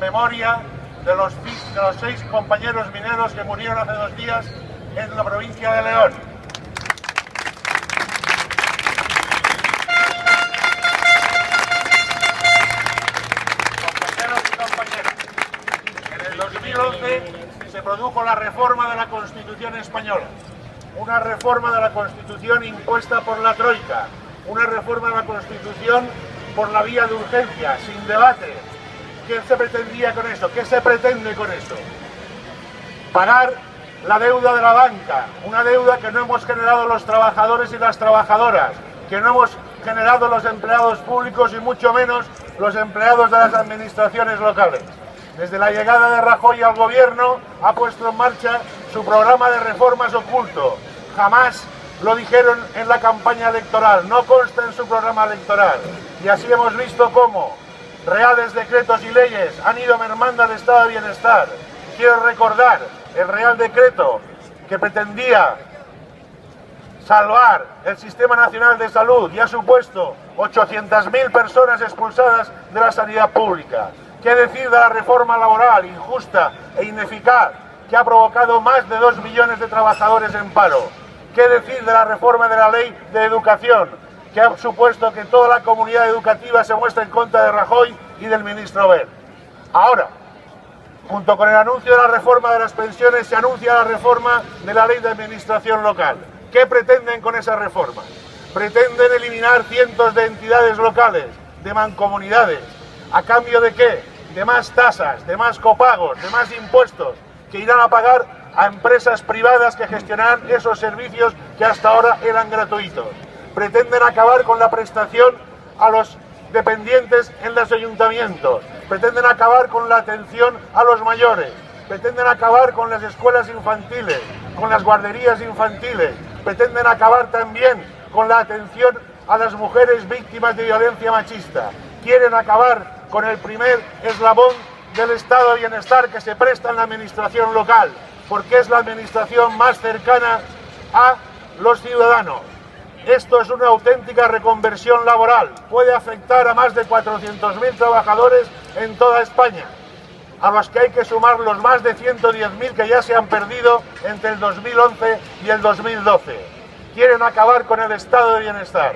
memoria de los 6 compañeros mineros que murieron hace 2 días en la provincia de León. Compañeros y compañeras, en el 2011 se produjo la reforma de la Constitución española, una reforma de la Constitución impuesta por la Troika, una reforma de la Constitución por la vía de urgencia, sin debate. ¿Qué se pretendía con esto? ¿Qué se pretende con esto? Pagar la deuda de la banca, una deuda que no hemos generado los trabajadores y las trabajadoras, que no hemos generado los empleados públicos y mucho menos los empleados de las administraciones locales. Desde la llegada de Rajoy al gobierno ha puesto en marcha su programa de reformas oculto. Jamás lo dijeron en la campaña electoral, no consta en su programa electoral. Y así hemos visto cómo reales decretos y leyes han ido mermando el estado de bienestar. Quiero recordar el Real Decreto que pretendía salvar el Sistema Nacional de Salud y ha supuesto 800.000 personas expulsadas de la sanidad pública. ¿Qué decir de la reforma laboral injusta e ineficaz que ha provocado más de 2 millones de trabajadores en paro? ¿Qué decir de la reforma de la Ley de Educación que ha supuesto que toda la comunidad educativa se muestra en contra de Rajoy y del ministro Wert? Ahora, junto con el anuncio de la reforma de las pensiones, se anuncia la reforma de la Ley de Administración Local. ¿Qué pretenden con esa reforma? Pretenden eliminar cientos de entidades locales, de mancomunidades. ¿A cambio de qué? De más tasas, de más copagos, de más impuestos que irán a pagar a empresas privadas que gestionarán esos servicios que hasta ahora eran gratuitos. Pretenden acabar con la prestación a los dependientes en los ayuntamientos, pretenden acabar con la atención a los mayores, pretenden acabar con las escuelas infantiles, con las guarderías infantiles, pretenden acabar también con la atención a las mujeres víctimas de violencia machista. Quieren acabar con el primer eslabón del estado de bienestar que se presta en la administración local, porque es la administración más cercana a los ciudadanos. Esto es una auténtica reconversión laboral, puede afectar a más de 400.000 trabajadores en toda España, a los que hay que sumar los más de 110.000 que ya se han perdido entre el 2011 y el 2012. Quieren acabar con el estado de bienestar.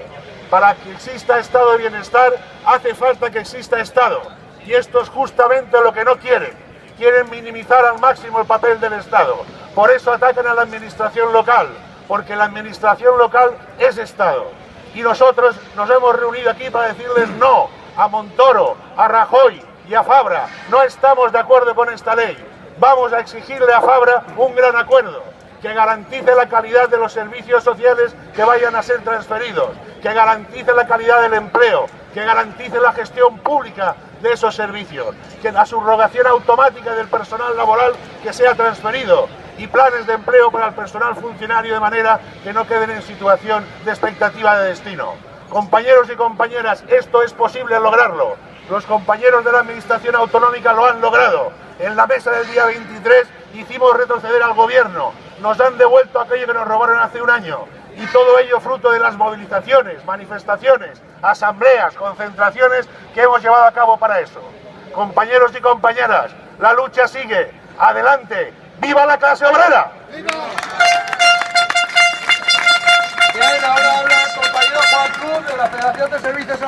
Para que exista estado de bienestar hace falta que exista Estado, y esto es justamente lo que no quieren. Quieren minimizar al máximo el papel del Estado. Por eso atacan a la administración local, porque la administración local es Estado. Y nosotros nos hemos reunido aquí para decirles no a Montoro, a Rajoy y a Fabra. No estamos de acuerdo con esta ley. Vamos a exigirle a Fabra un gran acuerdo, que garantice la calidad de los servicios sociales que vayan a ser transferidos, que garantice la calidad del empleo, que garantice la gestión pública de esos servicios, que la subrogación automática del personal laboral que sea transferido y planes de empleo para el personal funcionario de manera que no queden en situación de expectativa de destino. Compañeros y compañeras, esto es posible lograrlo. Los compañeros de la Administración Autonómica lo han logrado. En la mesa del día 23 hicimos retroceder al gobierno. Nos han devuelto aquello que nos robaron hace un año. Y todo ello fruto de las movilizaciones, manifestaciones, asambleas, concentraciones que hemos llevado a cabo para eso. Compañeros y compañeras, la lucha sigue. Adelante. ¡Viva la clase obrera! ¡Viva! Bien, ahora habla el compañero Juan Cruz de la Federación de Servicios